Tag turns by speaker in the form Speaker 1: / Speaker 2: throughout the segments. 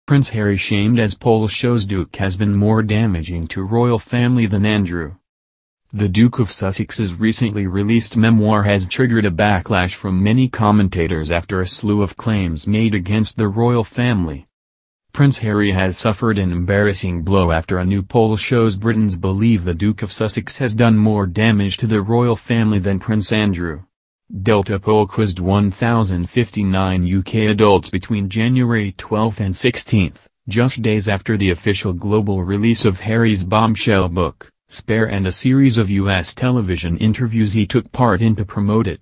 Speaker 1: Prince Harry shamed as poll shows Duke has been more damaging to royal family than Andrew. The Duke of Sussex's recently released memoir has triggered a backlash from many commentators after a slew of claims made against the royal family. Prince Harry has suffered an embarrassing blow after a new poll shows Britons believe the Duke of Sussex has done more damage to the royal family than Prince Andrew. Delta poll quizzed 1,059 UK adults between January 12 and 16, just days after the official global release of Harry's bombshell book, Spare, and a series of US television interviews he took part in to promote it.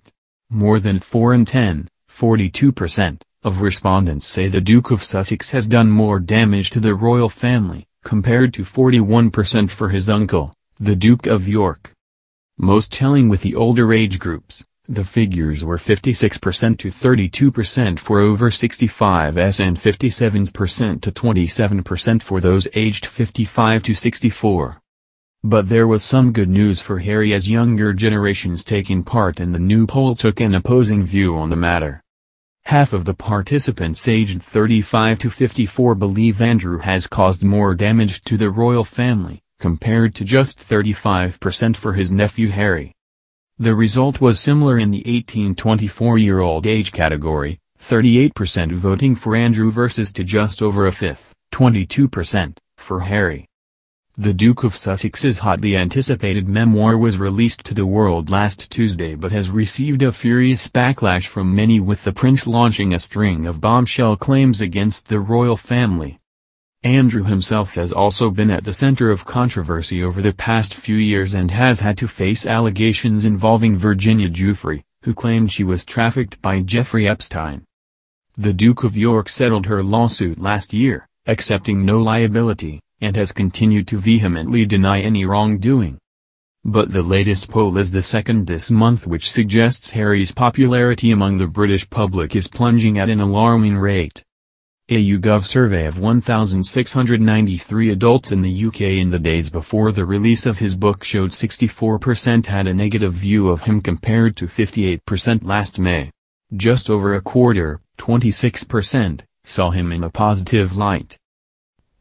Speaker 1: More than 4 in 10, 42%, of respondents say the Duke of Sussex has done more damage to the royal family, compared to 41% for his uncle, the Duke of York. Most telling with the older age groups. The figures were 56% to 32% for over 65s and 57% to 27% for those aged 55 to 64. But there was some good news for Harry, as younger generations taking part in the new poll took an opposing view on the matter. Half of the participants aged 35 to 54 believe Andrew has caused more damage to the royal family, compared to just 35% for his nephew Harry. The result was similar in the 18-24-year-old age category, 38% voting for Andrew versus to just over a fifth, 22%, for Harry. The Duke of Sussex's hotly anticipated memoir was released to the world last Tuesday but has received a furious backlash from many, with the prince launching a string of bombshell claims against the royal family. Andrew himself has also been at the center of controversy over the past few years and has had to face allegations involving Virginia Giuffre, who claimed she was trafficked by Jeffrey Epstein. The Duke of York settled her lawsuit last year, accepting no liability, and has continued to vehemently deny any wrongdoing. But the latest poll is the second this month, which suggests Harry's popularity among the British public is plunging at an alarming rate. A YouGov survey of 1,693 adults in the UK in the days before the release of his book showed 64% had a negative view of him compared to 58% last May. Just over a quarter, 26%, saw him in a positive light.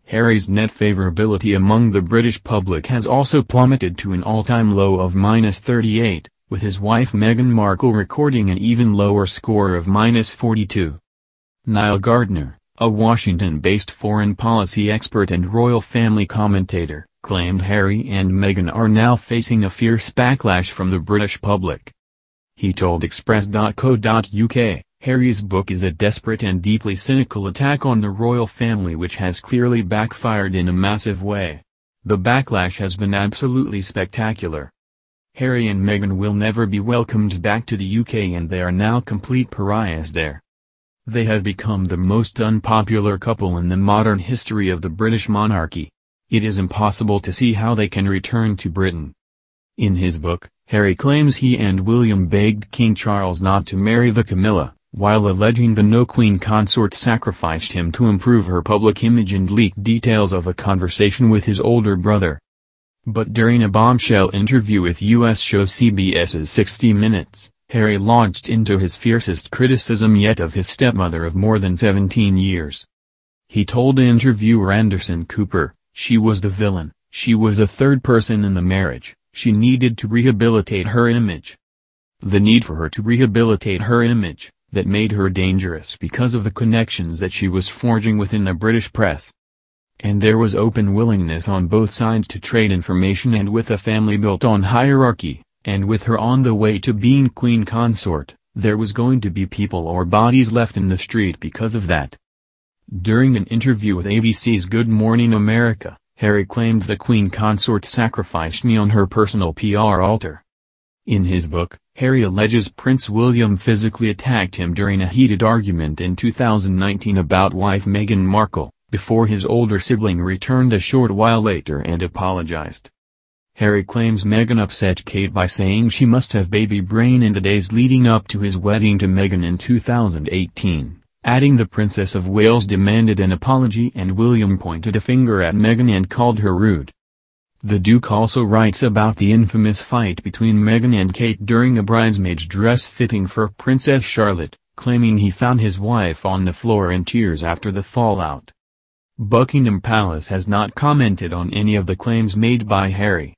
Speaker 1: Harry's net favourability among the British public has also plummeted to an all-time low of -38, with his wife Meghan Markle recording an even lower score of -42. Niall Gardner, a Washington-based foreign policy expert and royal family commentator, claimed Harry and Meghan are now facing a fierce backlash from the British public. He told Express.co.uk, Harry's book is a desperate and deeply cynical attack on the royal family which has clearly backfired in a massive way. The backlash has been absolutely spectacular. Harry and Meghan will never be welcomed back to the UK and they are now complete pariahs there. They have become the most unpopular couple in the modern history of the British monarchy. It is impossible to see how they can return to Britain. In his book, Harry claims he and William begged King Charles not to marry the Camilla, while alleging the no-queen consort sacrificed him to improve her public image and leaked details of a conversation with his older brother. But during a bombshell interview with US show CBS's 60 Minutes, Harry launched into his fiercest criticism yet of his stepmother of more than 17 years. He told interviewer Anderson Cooper, "She was the villain, she was a third person in the marriage, she needed to rehabilitate her image. The need for her to rehabilitate her image, that made her dangerous because of the connections that she was forging within the British press. And there was open willingness on both sides to trade information, and with a family built on hierarchy, and with her on the way to being queen consort, there was going to be people or bodies left in the street because of that." During an interview with ABC's Good Morning America, Harry claimed the queen consort sacrificed me on her personal PR altar. In his book, Harry alleges Prince William physically attacked him during a heated argument in 2019 about wife Meghan Markle, before his older sibling returned a short while later and apologized. Harry claims Meghan upset Kate by saying she must have baby brain in the days leading up to his wedding to Meghan in 2018, adding the Princess of Wales demanded an apology and William pointed a finger at Meghan and called her rude. The Duke also writes about the infamous fight between Meghan and Kate during a bridesmaid's dress fitting for Princess Charlotte, claiming he found his wife on the floor in tears after the fallout. Buckingham Palace has not commented on any of the claims made by Harry.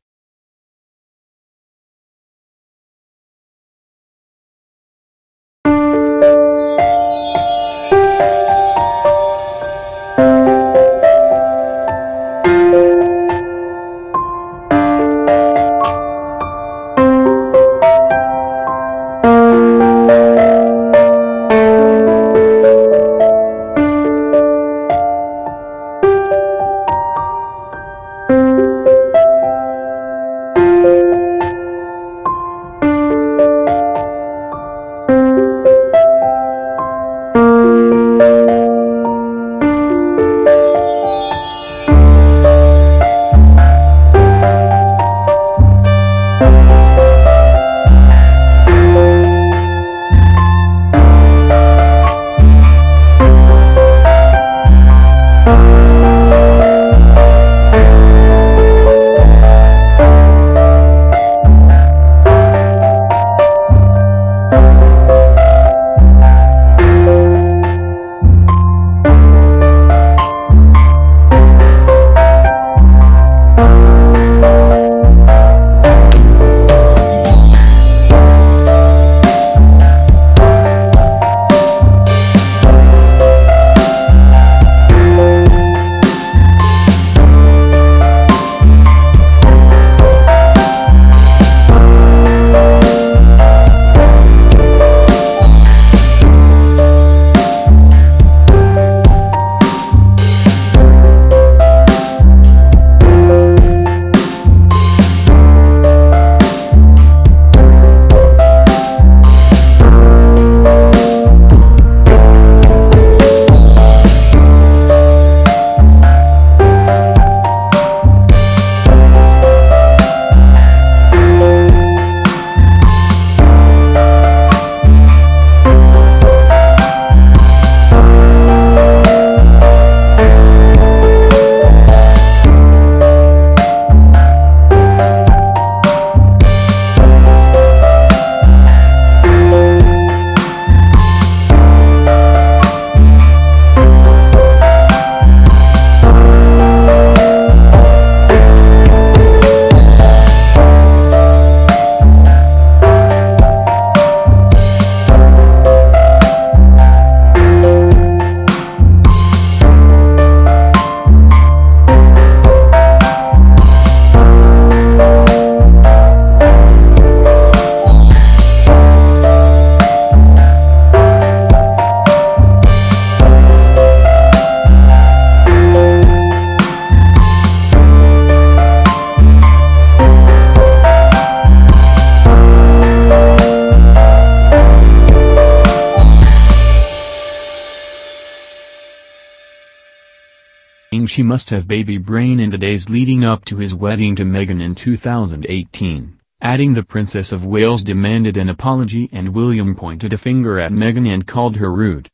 Speaker 1: She must have baby brain in the days leading up to his wedding to Meghan in 2018, adding the Princess of Wales demanded an apology and William pointed a finger at Meghan and called her rude.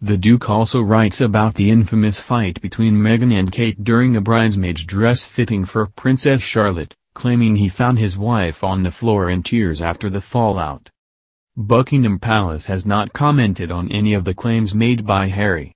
Speaker 1: The Duke also writes about the infamous fight between Meghan and Kate during a bridesmaid's dress fitting for Princess Charlotte, claiming he found his wife on the floor in tears after the fallout. Buckingham Palace has not commented on any of the claims made by Harry.